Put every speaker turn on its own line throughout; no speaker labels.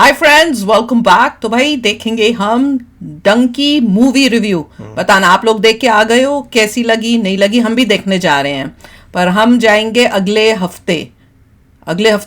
Hi friends, welcome back. तो भाई देखेंगे हम डंकी मूवी रिव्यू। बताना आप लोग देख के आ गए हो, कैसी लगी नहीं लगी। हम भी देखने जा रहे हैं, पर हम जाएंगे अगले हफ्ते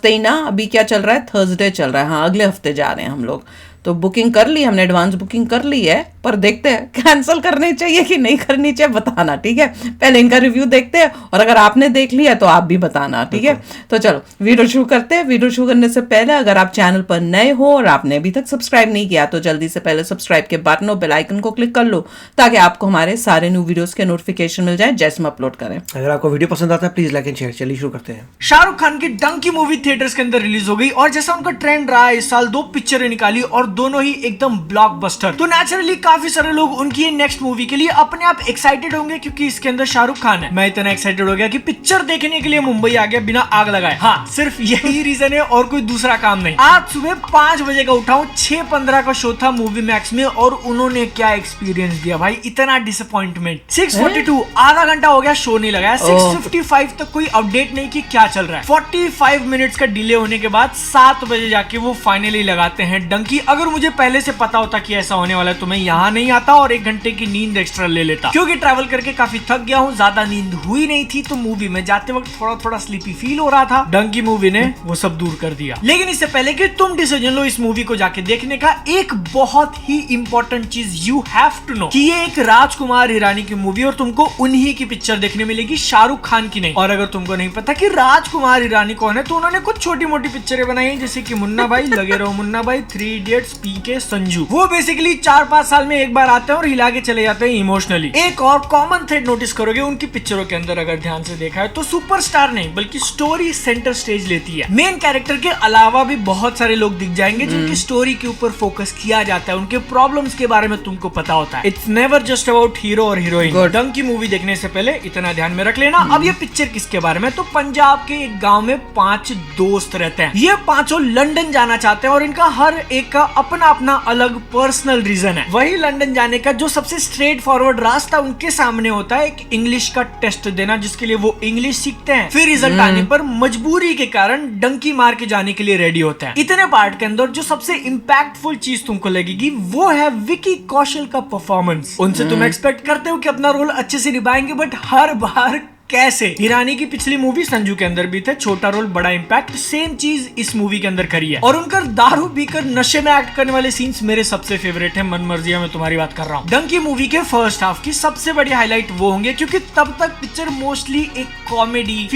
ही ना। अभी क्या चल रहा है, थर्सडे चल रहा है। हाँ, अगले हफ्ते जा रहे हैं हम लोग। तो बुकिंग कर ली हमने, एडवांस बुकिंग कर ली है, पर देखते हैं कैंसिल करनी चाहिए कि नहीं करनी चाहिए, बताना। ठीक है, पहले इनका रिव्यू देखते हैं, और अगर आपने देख लिया तो आप भी बताना। ठीक है, तो चलो वीडियो शुरू करते हैं। वीडियो शुरू करने से पहले अगर आप चैनल पर नए हो और आपने अभी तक सब्सक्राइब नहीं किया तो जल्दी से पहले सब्सक्राइब के बटन और बेल आइकन को क्लिक कर लो, ताकि आपको हमारे सारे न्यू वीडियोस के नोटिफिकेशन मिल जाए जैसे हम अपलोड करें।
अगर आपको वीडियो पसंद आता है प्लीज लाइक एंड शेयर। चलिए शुरू करते हैं।
शाहरुख खान की डंकी मूवी थिएटर्स के अंदर रिलीज हो गई, और जैसा उनका ट्रेंड रहा इस साल, 2 पिक्चरें निकाली और दोनों ही एकदम ब्लॉकबस्टर। तो नेचुरली काफी सारे लोग उनकी ये नेक्स्ट मूवी के लिए अपने आप एक्साइटेड होंगे, क्योंकि इसके अंदर शाहरुख खान है। मैं इतना एक्साइटेड हो गया कि पिक्चर देखने के लिए मुंबई आ गया बिना आग लगाए। हाँ, सिर्फ यही रीजन है और कोई दूसरा काम नहीं। आज सुबह 5 बजे का उठा हूँ, 6:15 का शो था मूवी मैक्स में, और उन्होंने क्या एक्सपीरियंस दिया भाई, इतना डिसअपॉइंटमेंट। 6:42 आधा घंटा हो गया, शो नहीं लगाया। 6:55 तक कोई अपडेट नहीं कि क्या चल रहा है। 45 मिनट्स का डिले होने के बाद 7 बजे जाके वो फाइनली लगाते हैं डंकी। अगर मुझे पहले से पता होता कि ऐसा होने वाला है तो मैं यहाँ नहीं आता और 1 घंटे की नींद एक्स्ट्रा ले लेता, क्योंकि ट्रैवल करके काफी थक गया हूँ, ज्यादा नींद हुई नहीं थी, तो मूवी में जाते वक्त थोड़ा थोड़ा स्लीपी फील हो रहा था। डंकी मूवी ने वो सब दूर कर दिया। लेकिन इससे पहले कि तुम डिसीजन लो इस मूवी को जाके देखने का, एक बहुत ही इंपॉर्टेंट चीज यू हैव टू नो कि ये एक राजकुमार हिरानी की मूवी, और तुमको उन्हीं की पिक्चर देखने मिलेगी, शाहरुख खान की नहीं। और अगर तुमको नहीं पता कि राजकुमार हिरानी कौन है, तो उन्होंने कुछ छोटी मोटी पिक्चरें बनाई है, जैसे कि मुन्ना भाई, लगे रहो मुन्ना भाई, 3 इडियट्स, पीके, संजू। वो बेसिकली 4-5 साल में एक बार आते हैं और हिला के चले जाते हैं इमोशनली। एक और कॉमन थ्रेड नोटिस करोगे उनकी पिक्चरों के अंदर, अगर ध्यान से देखा है तो सुपरस्टार नहीं बल्कि स्टोरी सेंटर स्टेज लेती है। मेन कैरेक्टर के अलावा भी बहुत सारे लोग दिख जाएंगे जिनकी स्टोरी के ऊपर फोकस किया जाता है, उनके प्रॉब्लम्स के बारे में तुमको पता होता है। It's never just about hero और हीरोइन। डंकी मूवी देखने से पहले इतना ध्यान में रख लेना। अब ये पिक्चर किसके बारे में, तो पंजाब के एक गाँव में 5 दोस्त रहते हैं। ये पांचों लंदन जाना चाहते हैं और इनका हर एक का अपना अपना अलग पर्सनल रीजन है। वही लंदन जाने का जो सबसे स्ट्रेट फॉरवर्ड रास्ता उनके सामने होता है, एक इंग्लिश का टेस्ट देना, जिसके लिए वो इंग्लिश सीखते हैं। फिर रिजल्ट आने पर मजबूरी के कारण डंकी मार के जाने के लिए रेडी होते हैं। इतने पार्ट के अंदर जो सबसे इंपैक्टफुल चीज तुमको लगेगी वो है विकी कौशल का परफॉर्मेंस। उनसे तुम एक्सपेक्ट करते हो कि अपना रोल अच्छे से निभाएंगे, बट हर बार कैसे। हिरानी की पिछली मूवी संजू के अंदर भी थे, छोटा रोल बड़ा इंपैक्ट, सेम चीज इस मूवी के अंदर करी है। और उनका दारू पीकर नशे में एक्ट करने वाले सीन्स मेरे सबसे फेवरेट है। मन मर्जिया में तुम्हारी बात कर रहा हूँ। डंकी मूवी के फर्स्ट हाफ की सबसे बड़ी हाईलाइट वो होंगे, क्योंकि तब तक पिक्चर मोस्टली एक कॉमेडी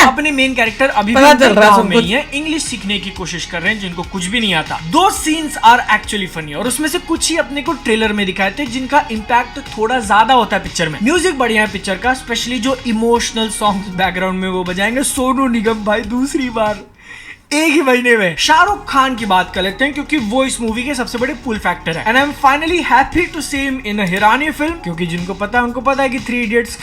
अपने मेन कैरेक्टर अभी है, इंग्लिश सीखने की कोशिश कर रहे हैं, जिनको कुछ भी नहीं आता। 2 सीन्स आर एक्चुअली फनी, और उसमें से कुछ ही अपने को ट्रेलर में दिखाए थे, जिनका इम्पैक्ट थोड़ा ज्यादा होता है पिक्चर में। म्यूजिक बढ़िया है पिक्चर का, स्पेशली जो इमोशनल सॉन्ग्स बैकग्राउंड में वो बजाएंगे सोनू निगम भाई दूसरी बार एक ही महीने में। शाहरुख खान की बात कर लेते हैं, क्योंकि वो इस मूवी के सबसे बड़े पुल फैक्टर है। And I am finally happy to see him in a Hirani film, क्योंकि जिनको पता है उनको पता है कि 3 इडियट्स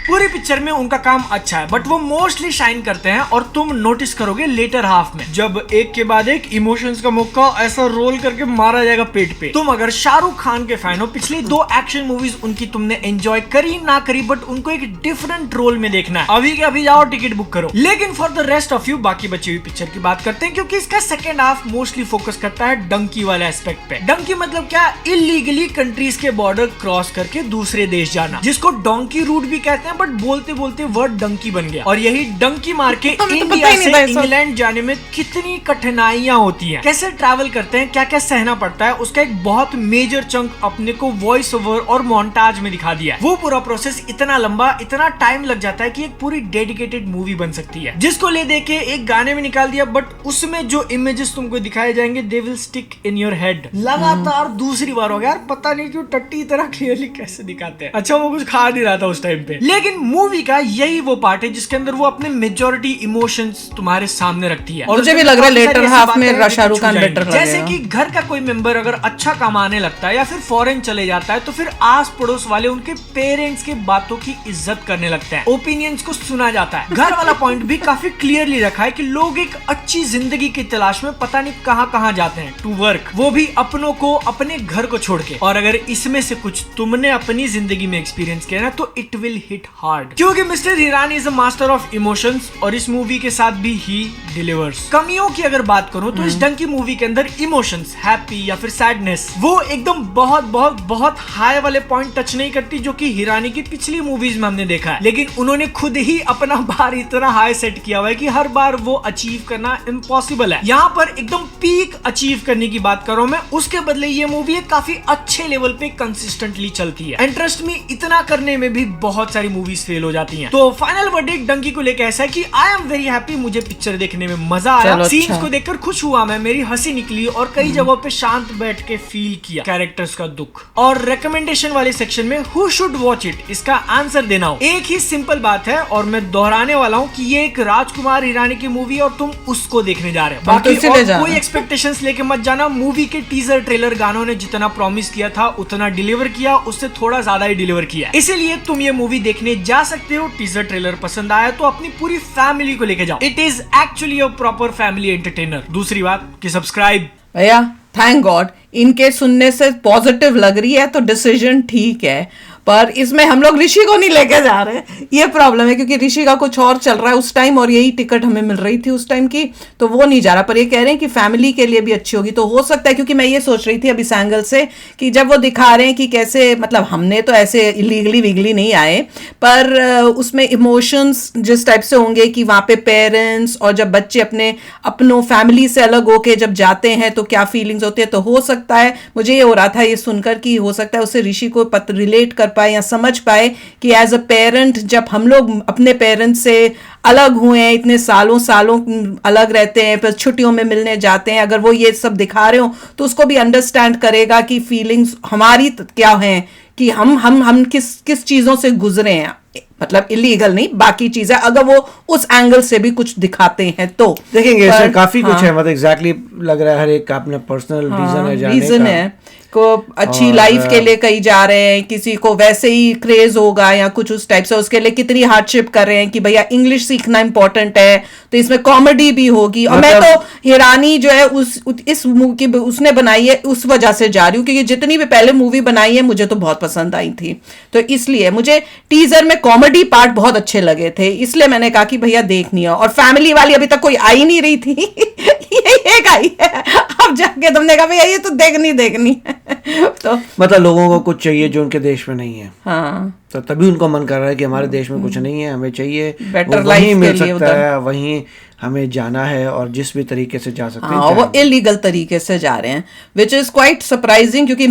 पूरी पिक्चर में उनका काम अच्छा है, बट वो मोस्टली शाइन करते हैं। और तुम नोटिस करोगे लेटर हाफ में जब एक के बाद एक इमोशंस का मुक्का ऐसा रोल करके मारा जाएगा पेट पे। तुम अगर शाहरुख खान के फैन हो, पिछली 2 एक्शन मूवीज उनकी तुमने एंजॉय करी ना करी, बट उनको एक डिफरेंट रोल में देखना है, अभी के अभी जाओ टिकट बुक करो। लेकिन for the rest of you बाकी बची हुई पिक्चर की बात करते हैं, क्योंकि इसका सेकेंड हाफ मोस्टली फोकस करता है डंकी वाले एस्पेक्ट पे। डंकी मतलब क्या, इलीगली कंट्रीज के बॉर्डर क्रॉस करके दूसरे देश जाना, जिसको डोंकी रूट भी कहते हैं, बट बोलते बोलते वर्ड डंकी बन गया। और यही डंकी मार के इंडिया से इंग्लैंड जाने में कितनी कठिनाइयां होती हैं, कैसे ट्रैवल करते हैं, क्या क्या सहना पड़ता है, उसका एक बहुत मेजर चंक अपने को वॉइस ओवर और मोन्टाज में दिखा दिया है। वो पूरा प्रोसेस इतना लंबा, इतना टाइम लग जाता है कि एक पूरी डेडिकेटेड मूवी बन सकती है, जिसको ले दे के एक गाने में निकाल दिया, बट उसमें जो इमेजेस तुमको दिखाए जाएंगे they will stick in your head. लगातार दूसरी बार हो गया यार, पता नहीं क्यों टट्टी तरह क्लियरली कैसे दिखाते हैं। अच्छा वो कुछ खा नहीं रहा था उस टाइम पे, लेकिन मूवी का यही वो पार्ट है जिसके अंदर वो अपने मेजॉरिटी इमोशंस तुम्हारे सामने रखती है। और
मुझे भी लग रहा है लेटर हाफ में शाहरुख खान बेटर लगेगा।
जैसे कि घर का कोई मेंबर अगर अच्छा कमाने लगता है या फिर फॉरेन चले जाता है, तो फिर आस पड़ोस वाले उनके पेरेंट्स की बातों की इज्जत करने लगते हैं, ओपिनियंस को सुना जाता है। घर वाला पॉइंट भी काफी क्लियरली रखा है कि लोग एक अच्छी जिंदगी की तलाश में पता नहीं कहां कहां जाते हैं टू वर्क, वो भी अपनों को, अपने घर को छोड़ के। और अगर इसमें से कुछ तुमने अपनी जिंदगी में एक्सपीरियंस किया ना, तो इट विल हिट हार्ड, क्योंकि mister Hirani is a master of emotions और इस मूवी के साथ भी ही डिलीवर्स। कमियों की अगर बात करूं तो इस डंकी मूवी के अंदर इमोशंस, हैप्पी या फिर सैडनेस, वो एकदम बहुत हाई वाले पॉइंट टच नहीं करती जो कि हिरानी की पिछली मूवीज में हमने देखा है। लेकिन उन्होंने खुद ही अपना बार इतना हाई सेट किया हुआ है कि हर बार वो अचीव करना इम्पॉसिबल है। यहाँ पर एकदम पीक अचीव करने की बात करूं मैं, उसके बदले ये मूवी काफी अच्छे लेवल पे कंसिस्टेंटली चलती है। एंड ट्रस्ट मी, इतना करने में भी बहुत सारी मूवीज फेल हो जाती हैं। तो फाइनल वर्डिक्ट डंकी को लेकर ऐसा है कि आई एम वेरी हैप्पी, मुझे पिक्चर देखने में मजा आया, सीन्स को देखकर खुश हुआ मैं, मेरी हंसी निकली और कई जगहों पे शांत बैठ के फील किया कैरेक्टर्स का दुख। और रिकमेंडेशन वाले सेक्शन में हु शुड वॉच इट, इसका आंसर देना हो, एक ही सिंपल बात है और मैं दोहराने वाला हूँ कि ये एक राजकुमार हिरानी की मूवी और तुम उसको देखने जा रहे हो। बाकी कोई एक्सपेक्टेशंस लेके मत जाना। मूवी के टीजर ट्रेलर गानों ने जितना प्रॉमिस किया था उतना डिलीवर किया, उससे थोड़ा ज्यादा ही डिलीवर किया, इसीलिए तुम ये मूवी देखने जा सकते हो। टीजर ट्रेलर पसंद आया तो अपनी पूरी फैमिली को लेके जाओ, it is actually a proper family entertainer. दूसरी बात कि सब्सक्राइब।
भैया थैंक गॉड, इनके सुनने से पॉजिटिव लग रही है तो डिसीजन ठीक है, पर इसमें हम लोग ऋषि को नहीं लेके जा रहे, ये प्रॉब्लम है, क्योंकि ऋषि का कुछ और चल रहा है उस टाइम और यही टिकट हमें मिल रही थी उस टाइम की, तो वो नहीं जा रहा। पर ये कह रहे हैं कि फैमिली के लिए भी अच्छी होगी, तो हो सकता है, क्योंकि मैं ये सोच रही थी अभी इस एंगल से कि जब वो दिखा रहे हैं कि कैसे, मतलब हमने तो ऐसे इलीगली विगली नहीं आए, पर उसमें इमोशंस जिस टाइप से होंगे कि वहाँ पे पेरेंट्स और जब बच्चे अपनों फैमिली से अलग होके जब जाते हैं तो क्या फीलिंग्स होती है, तो हो सकता है, मुझे ये हो रहा था ये सुनकर कि हो सकता है उससे ऋषि को रिलेट कर पाए या समझ पाए कि एज अ पेरेंट जब हम लोग अपने पेरेंट्स से अलग हुए हैं, इतने सालों अलग रहते हैं, फिर छुट्टियों में मिलने जाते हैं, अगर वो ये सब दिखा रहे हो तो उसको भी अंडरस्टैंड करेगा कि फीलिंग्स हमारी क्या हैं, कि हम किस चीजों से गुजरे हैं, मतलब इलीगल नहीं, बाकी चीजें अगर वो उस एंगल से भी कुछ दिखाते हैं तो
देखेंगे। इसमें काफी कुछ है, मतलब एग्जैक्टली लग रहा है हर एक का अपना पर्सनल रीजन है जाने
रीजन
का।
है को अच्छी लाइफ के लिए कहीं जा रहे हैं, किसी को वैसे ही क्रेज होगा या कुछ उस टाइप से, उसके लिए कितनी हार्डशिप कर रहे हैं कि भैया इंग्लिश सीखना इंपॉर्टेंट है, तो इसमें कॉमेडी भी होगी। और मैं तो हिरानी जो है इस मूवी उसने बनाई है उस वजह से जा रही हूँ, क्योंकि जितनी भी पहले मूवी बनाई है मुझे तो बहुत पसंद आई थी, तो इसलिए मुझे टीजर में कॉमेडी पार्ट बहुत अच्छे लगे थे, इसलिए मैंने कहा कि भैया देखनी है। और फैमिली वाली अभी तक कोई आई नहीं रही थी ये एक आई है, अब जाके तुमने कहा भैया ये तो देखनी है तो
मतलब लोगों को कुछ चाहिए जो उनके देश में नहीं है,
हाँ,
तो तभी उनको मन कर रहा है कि हमारे देश में कुछ नहीं है, हमें चाहिए
बेटर
लाइफ मिल सकता है, वहीं हमें जाना है और जिस भी तरीके से जा सकते हैं।
हाँ, वो इलीगल तरीके से जा रहे हैं, विच इज क्वाइट सरप्राइजिंग, क्योंकि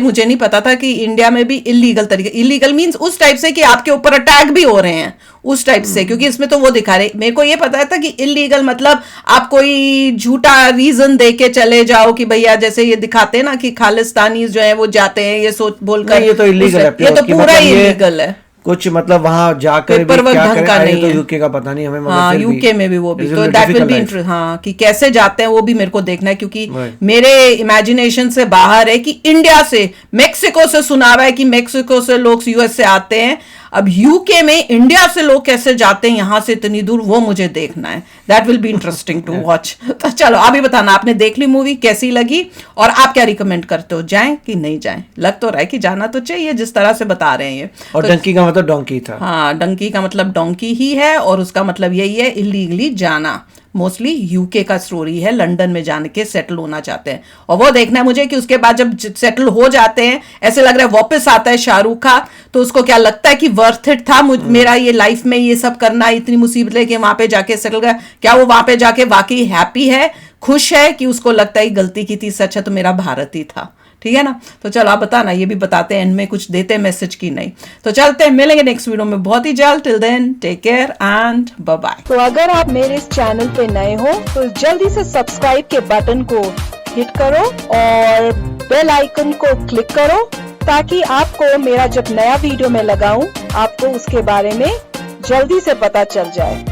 मुझे नहीं पता था कि इंडिया में भी इलीगल मींस उस टाइप से कि आपके ऊपर अटैक भी हो रहे हैं उस टाइप से, क्योंकि इसमें तो वो दिखा रहे, मेरे को ये पता था कि इलीगल मतलब आप कोई झूठा रीजन दे के चले जाओ कि भैया जैसे ये दिखाते हैं ना कि खालिस्तानी जो है वो जाते हैं ये सोच बोलकर,
ये तो इलीगल है,
ये तो पूरा ही इलीगल है,
कुछ मतलब वहां जाकर भी क्या करें, तो यूके का पता नहीं हमें,
हाँ, यूके में भी वो भी, तो दैट विल बी हाँ, कि कैसे जाते हैं वो भी मेरे को देखना है, क्योंकि मेरे इमेजिनेशन से बाहर है कि इंडिया से, मेक्सिको से सुना हुआ है कि मेक्सिको से लोग यूएस से आते हैं, अब यूके में इंडिया से लोग कैसे जाते हैं यहां से इतनी दूर, वो मुझे देखना है, that will be interesting to watch. तो चलो अभी बताना आपने देख ली मूवी, कैसी लगी और आप क्या रिकमेंड करते हो, जाएं कि नहीं जाएं? लग तो रहा है कि जाना तो चाहिए जिस तरह से बता रहे हैं ये।
और
तो
डंकी का मतलब डोंकी था,
हाँ, डंकी का मतलब डोंकी ही है और उसका मतलब यही है इलीगली जाना, मोस्टली यूके का स्टोरी है, लंदन में जाने के सेटल होना चाहते हैं, और वो देखना है मुझे कि उसके बाद जब सेटल हो जाते हैं ऐसे लग रहा है वापस आता है शाहरुख खान, तो उसको क्या लगता है कि वर्थ इट था मेरा ये लाइफ में ये सब करना, इतनी मुसीबत लेके वहां पे जाके सेटल गया, क्या वो वहां पे जाके वाकई हैप्पी है, खुश है, कि उसको लगता है गलती की थी, सच है तो मेरा भारत ही था, ठीक है ना? तो चलो आप बताना, ये भी बताते हैं एंड में कुछ देते हैं मैसेज की नहीं, तो चलते हैं, मिलेंगे नेक्स्ट वीडियो में बहुत ही जल्द, till then take care and bye bye.
तो अगर आप मेरे इस चैनल पे नए हो तो जल्दी से सब्सक्राइब के बटन को हिट करो और बेल आइकन को क्लिक करो, ताकि आपको मेरा जब नया वीडियो मैं लगाऊं आपको उसके बारे में जल्दी से पता चल जाए।